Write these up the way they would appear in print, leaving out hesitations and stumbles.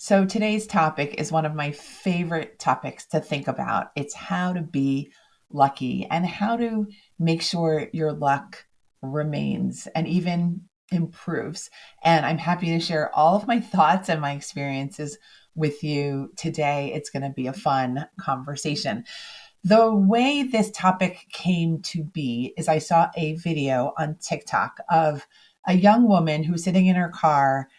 So today's topic is one of my favorite topics to think about. It's how to be lucky and how to make sure your luck remains and even improves. And I'm happy to share all of my thoughts and my experiences with you today. It's going to be a fun conversation. The way this topic came to be is I saw a video on TikTok of a young woman who's sitting in her car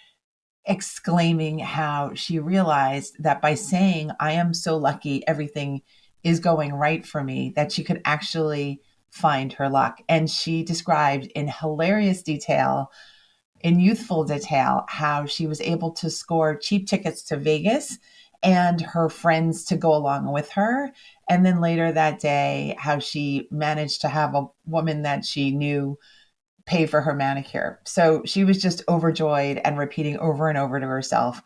exclaiming how she realized that by saying, I am so lucky, everything is going right for me, that she could actually find her luck. And she described in hilarious detail, in youthful detail, how she was able to score cheap tickets to Vegas and her friends to go along with her. And then later that day, how she managed to have a woman that she knew pay for her manicure. So she was just overjoyed and repeating over and over to herself,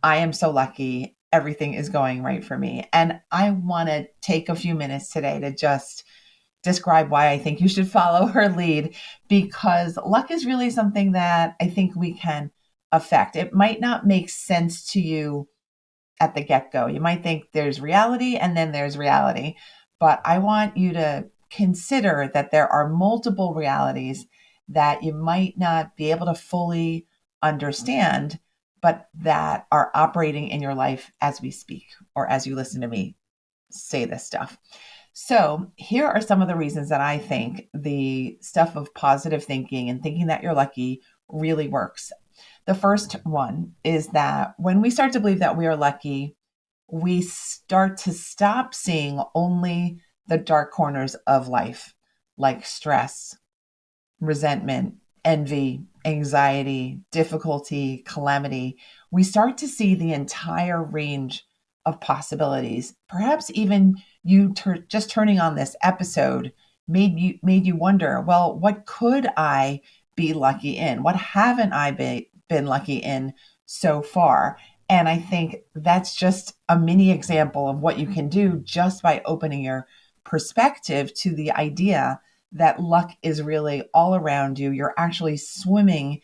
I am so lucky. Everything is going right for me. And I want to take a few minutes today to just describe why I think you should follow her lead, because luck is really something that I think we can affect. It might not make sense to you at the get go. You might think there's reality and then there's reality. But I want you to consider that there are multiple realities that you might not be able to fully understand, but that are operating in your life as we speak or as you listen to me say this stuff. So, here are some of the reasons that I think the stuff of positive thinking and thinking that you're lucky really works. The first one is that when we start to believe that we are lucky, we start to stop seeing only the dark corners of life, like stress, resentment, envy, anxiety, difficulty, calamity. We start to see the entire range of possibilities. Perhaps even just turning on this episode made you wonder, well, what could I be lucky in? What haven't I been lucky in so far? And I think that's just a mini example of what you can do just by opening your perspective to the idea that luck is really all around you. You're actually swimming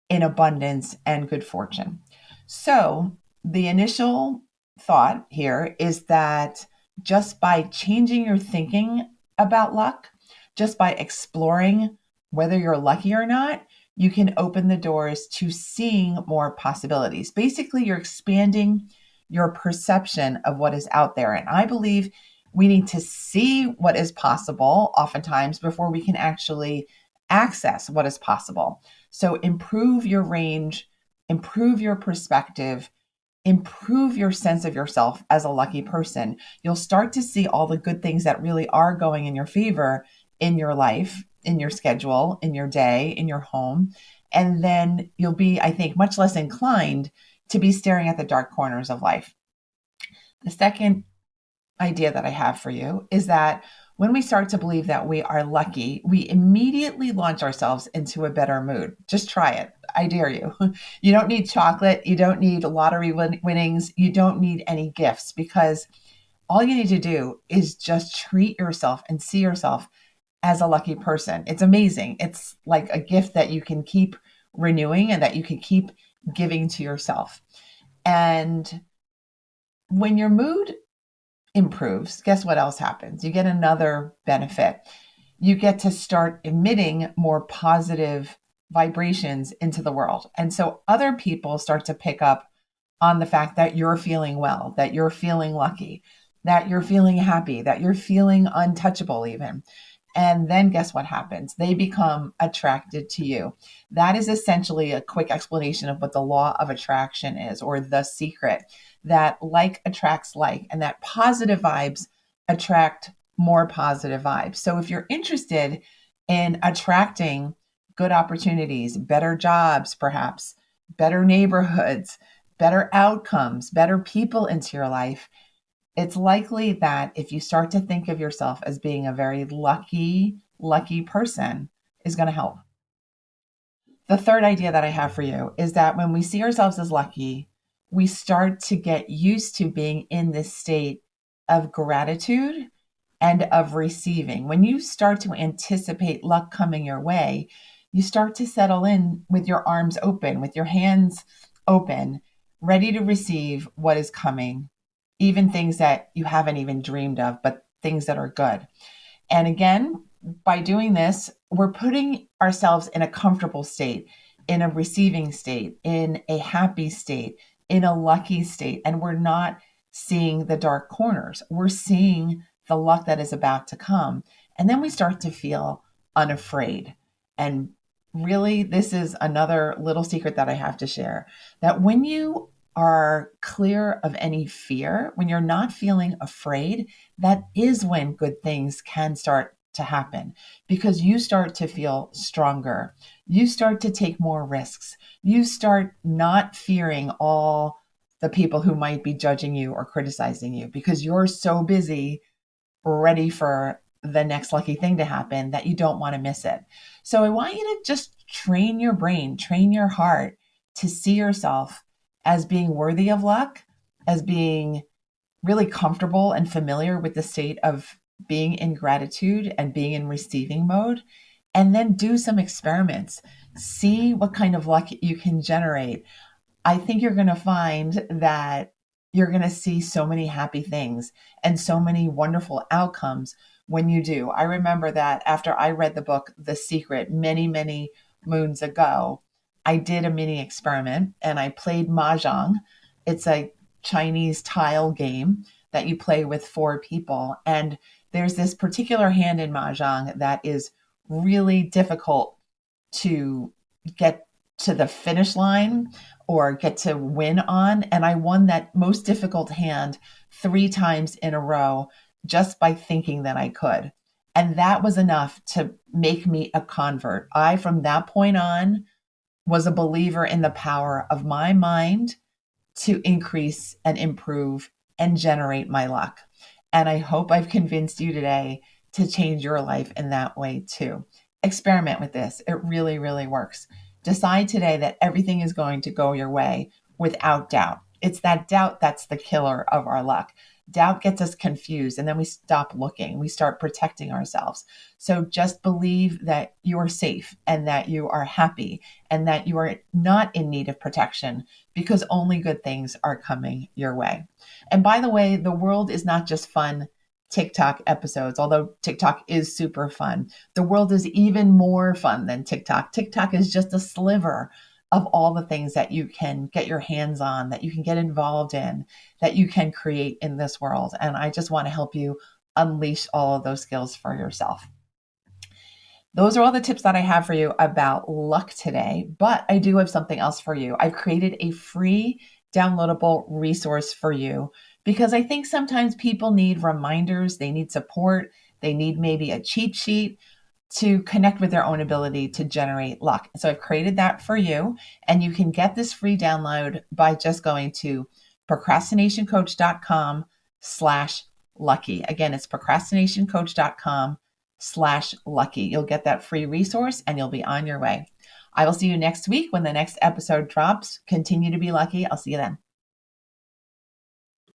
in abundance and good fortune. So, the initial thought here is that just by changing your thinking about luck, just by exploring whether you're lucky or not, you can open the doors to seeing more possibilities. Basically, you're expanding your perception of what is out there. And I believe we need to see what is possible oftentimes before we can actually access what is possible. So improve your range, improve your perspective, improve your sense of yourself as a lucky person. You'll start to see all the good things that really are going in your favor in your life, in your schedule, in your day, in your home. And then you'll be, I think, much less inclined to be staring at the dark corners of life. The second idea that I have for you is that when we start to believe that we are lucky, we immediately launch ourselves into a better mood. Just try it. I dare you. You don't need chocolate. You don't need lottery winnings. You don't need any gifts, because all you need to do is just treat yourself and see yourself as a lucky person. It's amazing. It's like a gift that you can keep renewing and that you can keep giving to yourself. And when your mood improves, guess what else happens? You get another benefit. You get to start emitting more positive vibrations into the world. And so other people start to pick up on the fact that you're feeling well, that you're feeling lucky, that you're feeling happy, that you're feeling untouchable, even. And then guess what happens? They become attracted to you. That is essentially a quick explanation of what the law of attraction is, or the secret, that like attracts like, and that positive vibes attract more positive vibes. So if you're interested in attracting good opportunities, better jobs, perhaps better neighborhoods, better outcomes, better people into your life, it's likely that if you start to think of yourself as being a very lucky person, is going to help. The third idea that I have for you is that when we see ourselves as lucky, we start to get used to being in this state of gratitude and of receiving. When you start to anticipate luck coming your way, you start to settle in with your arms open, with your hands open, ready to receive what is coming, even things that you haven't even dreamed of, but things that are good. And again, by doing this, we're putting ourselves in a comfortable state, in a receiving state, in a happy state, in a lucky state. And we're not seeing the dark corners. We're seeing the luck that is about to come. And then we start to feel unafraid. And really, this is another little secret that I have to share, that when you are clear of any fear, when you're not feeling afraid, that is when good things can start to happen, because you start to feel stronger. You start to take more risks. You start not fearing all the people who might be judging you or criticizing you, because you're so busy ready for the next lucky thing to happen that you don't want to miss it. So I want you to just train your brain, train your heart to see yourself as being worthy of luck, as being really comfortable and familiar with the state of being in gratitude and being in receiving mode. And then do some experiments. See what kind of luck you can generate. I think you're going to find that you're going to see so many happy things and so many wonderful outcomes when you do. I remember that after I read the book, The Secret, many, many moons ago, I did a mini experiment and I played Mahjong. It's a Chinese tile game that you play with four people. And there's this particular hand in Mahjong that is really difficult to get to the finish line or get to win on. And I won that most difficult hand 3 times in a row just by thinking that I could. And that was enough to make me a convert. I, from that point on, was a believer in the power of my mind to increase and improve and generate my luck. And I hope I've convinced you today to change your life in that way too. Experiment with this. It really, really works. Decide today that everything is going to go your way without doubt. It's that doubt that's the killer of our luck. Doubt gets us confused and then we stop looking. We start protecting ourselves. So just believe that you are safe and that you are happy and that you are not in need of protection, because only good things are coming your way. And by the way, the world is not just fun TikTok episodes, although TikTok is super fun. The world is even more fun than TikTok. TikTok is just a sliver of all the things that you can get your hands on, that you can get involved in, that you can create in this world. And I just want to help you unleash all of those skills for yourself. Those are all the tips that I have for you about luck today, but I do have something else for you. I've created a free downloadable resource for you because I think sometimes people need reminders, they need support, they need maybe a cheat sheet to connect with their own ability to generate luck. So I've created that for you, and you can get this free download by just going to procrastinationcoach.com/lucky. Again, it's procrastinationcoach.com/lucky. You'll get that free resource and you'll be on your way. I will see you next week when the next episode drops. Continue to be lucky. I'll see you then.